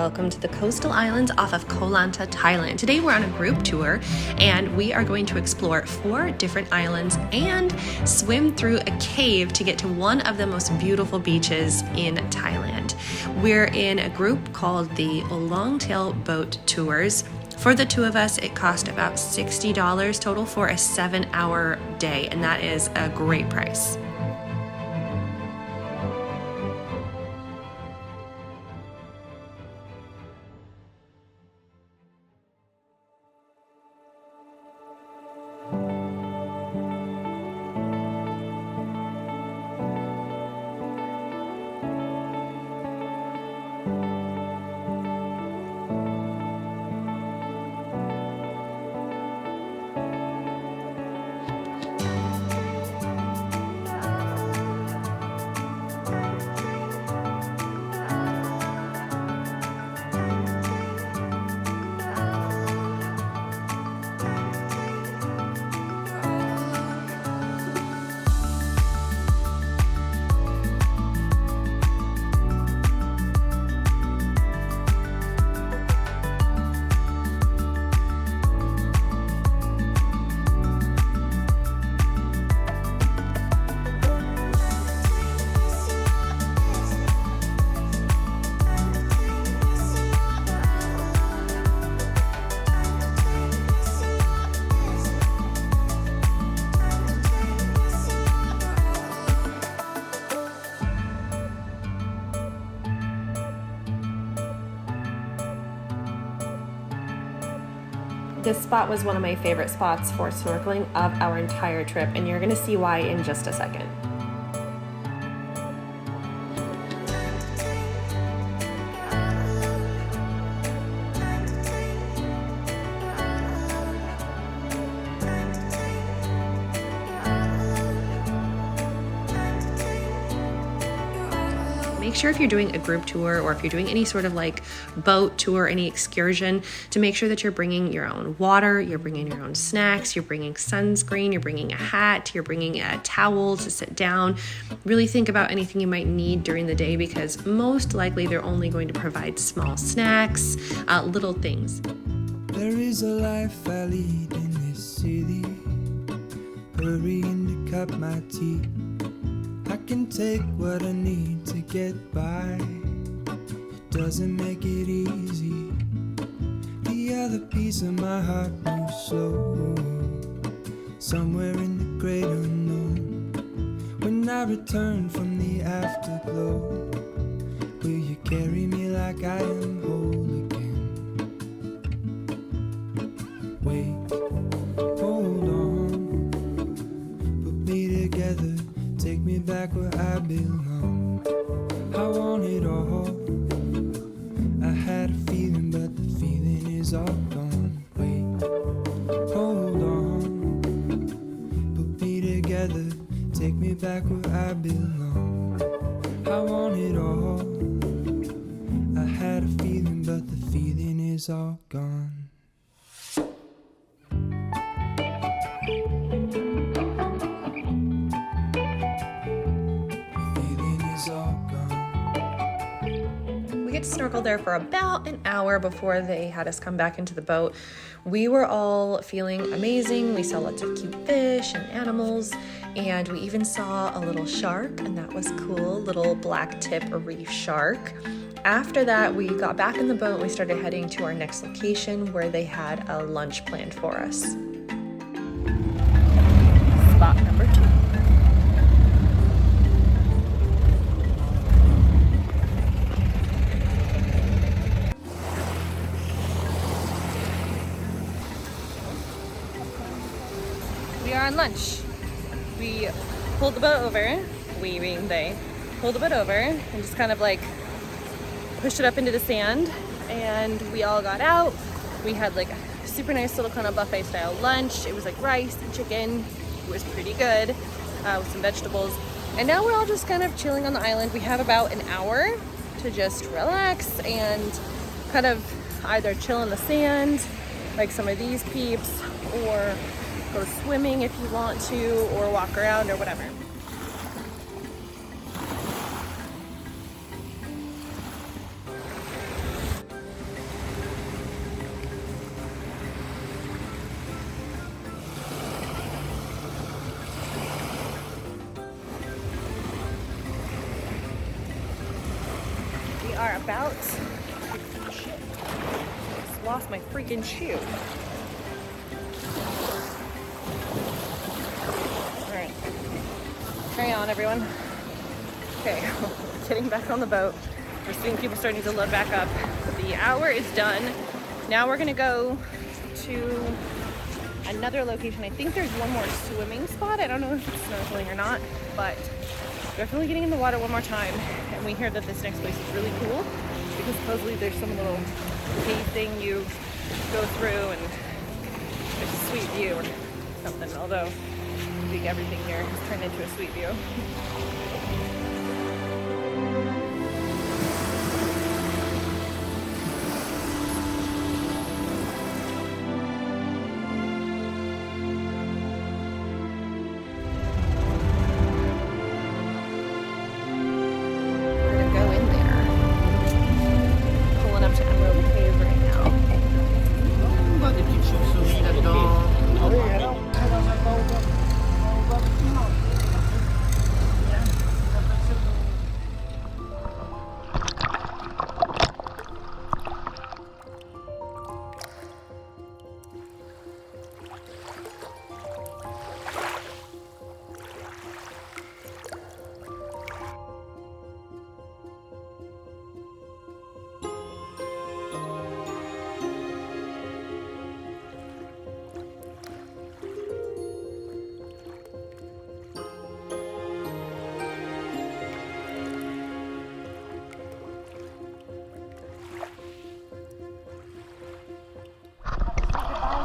welcome to the coastal islands off of Koh Lanta, Thailand. Today we're on a group tour and we are going to explore 4 different islands and swim through a cave to get to one of the most beautiful beaches in Thailand. We're in a group called the LongTail Boat Tours. For the 2 of us, it cost about $60 total for a 7-hour day, and that is a great price. This spot was one of my favorite spots for snorkeling of our entire trip, and you're gonna see why in just a second. Make sure if you're doing a group tour or if you're doing any sort of like boat tour, any excursion, to make sure that you're bringing your own water, you're bringing your own snacks, you're bringing sunscreen, you're bringing a hat, you're bringing a towel to sit down. Really think about anything you might need during the day, because most likely they're only going to provide small snacks, little things. There is a life I lead in this city, hurrying to cup my tea. I can take what I need to get by. It doesn't make it easy. The other piece of my heart moves slow, somewhere in the great unknown. When I return from the afterglow, will you carry me like I am whole again? Wait, hold on, put me together, take me back where I belong. I want it all. I had a feeling, but the feeling is all gone. Wait, hold on, put me together, take me back where I belong. I want it all. I had a feeling, but the feeling is all gone. Snorkeled there for about an hour before they had us come back into the boat. We were all feeling amazing. We saw lots of cute fish and animals, and we even saw a little shark, and that was cool, little black tip reef shark. After that, we got back in the boat and we started heading to our next location where they had a lunch planned for us. Spot number 2. On lunch. We pulled the boat over, we being they, pulled the boat over and just kind of like pushed it up into the sand, and we all got out. We had like a super nice little kind of buffet style lunch. It was like rice and chicken. It was pretty good, with some vegetables. And now we're all just kind of chilling on the island. We have about an hour to just relax and kind of either chill in the sand like some of these peeps, or go swimming if you want to, or walk around or whatever. are about, shit, just lost my freaking shoe. All right, carry on everyone. Okay, getting back on the boat. We're seeing people starting to load back up. The hour is done. Now we're gonna go to another location. I think there's one more swimming spot. I don't know if it's snorkeling or not, but definitely getting in the water one more time. And we hear that this next place is really cool because supposedly there's some little cave thing you go through and there's a sweet view or something. Although I think everything here has turned into a sweet view.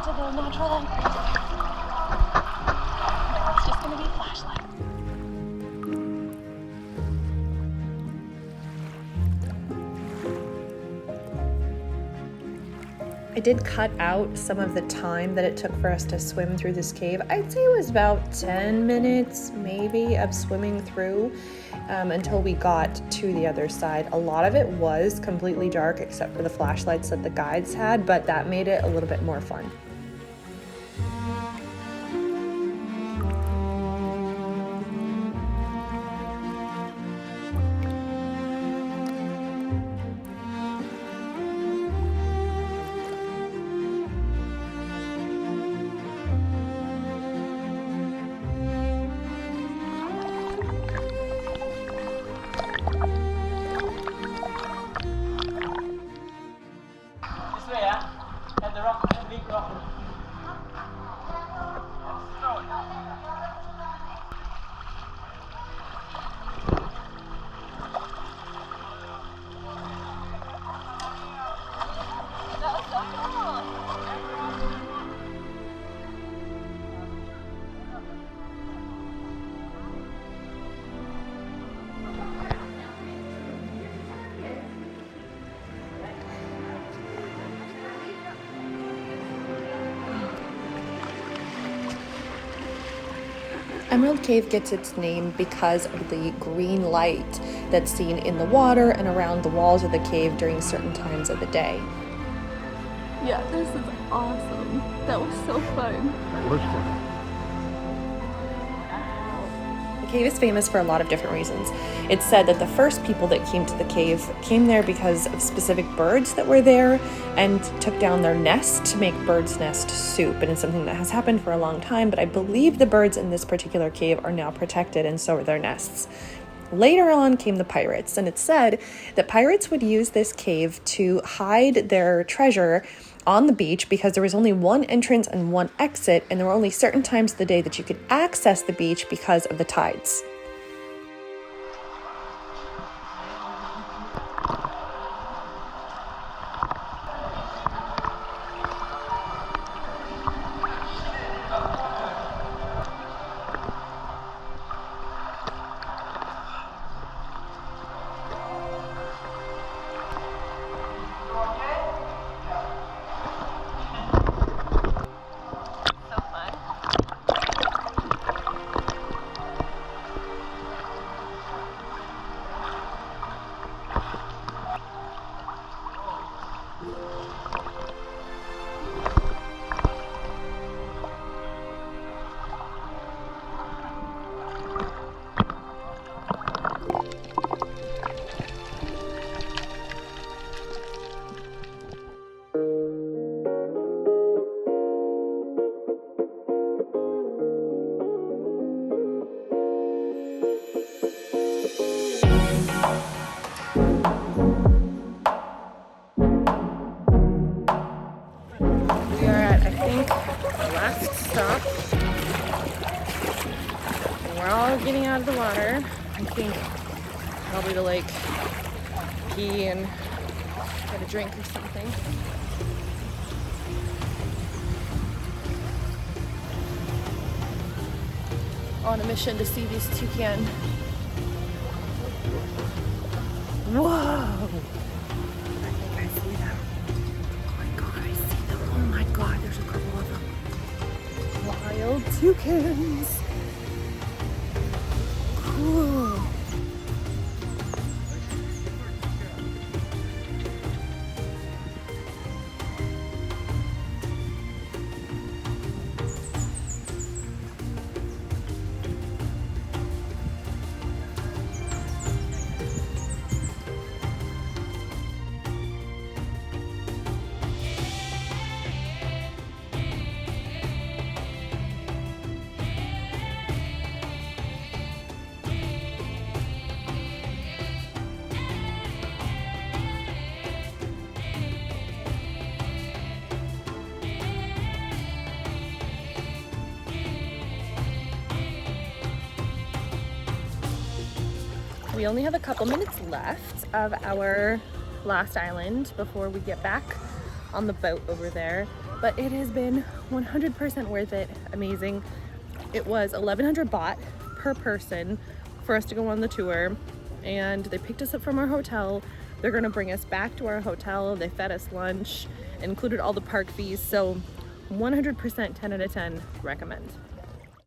The natural light. It's just gonna be a flashlight. I did cut out some of the time that it took for us to swim through this cave. I'd say it was about 10 minutes maybe of swimming through until we got to the other side. A lot of it was completely dark except for the flashlights that the guides had, but that made it a little bit more fun. Emerald Cave gets its name because of the green light that's seen in the water and around the walls of the cave during certain times of the day. Yeah, this is awesome. That was so fun. That was fun. The cave is famous for a lot of different reasons. It's said that the first people that came to the cave came there because of specific birds that were there and took down their nest to make bird's nest soup. And it's something that has happened for a long time, but I believe the birds in this particular cave are now protected and so are their nests. Later on came the pirates, and it's said that pirates would use this cave to hide their treasure on the beach because there was only one entrance and one exit, and there were only certain times of the day that you could access the beach because of the tides. We are at, I think, the last stop. And we're all getting out of the water. I think probably to like pee and get a drink or something. On a mission to see these toucan. Whoa! I think I see them. Oh my god, I see them. Oh my god, there's a couple of them. Wild toucans. Cool. We only have a couple minutes left of our last island before we get back on the boat over there, but it has been 100% worth it. Amazing. It was 1,100 baht per person for us to go on the tour, and they picked us up from our hotel. They're gonna bring us back to our hotel. They fed us lunch, included all the park fees, so 100% 10 out of 10 recommend.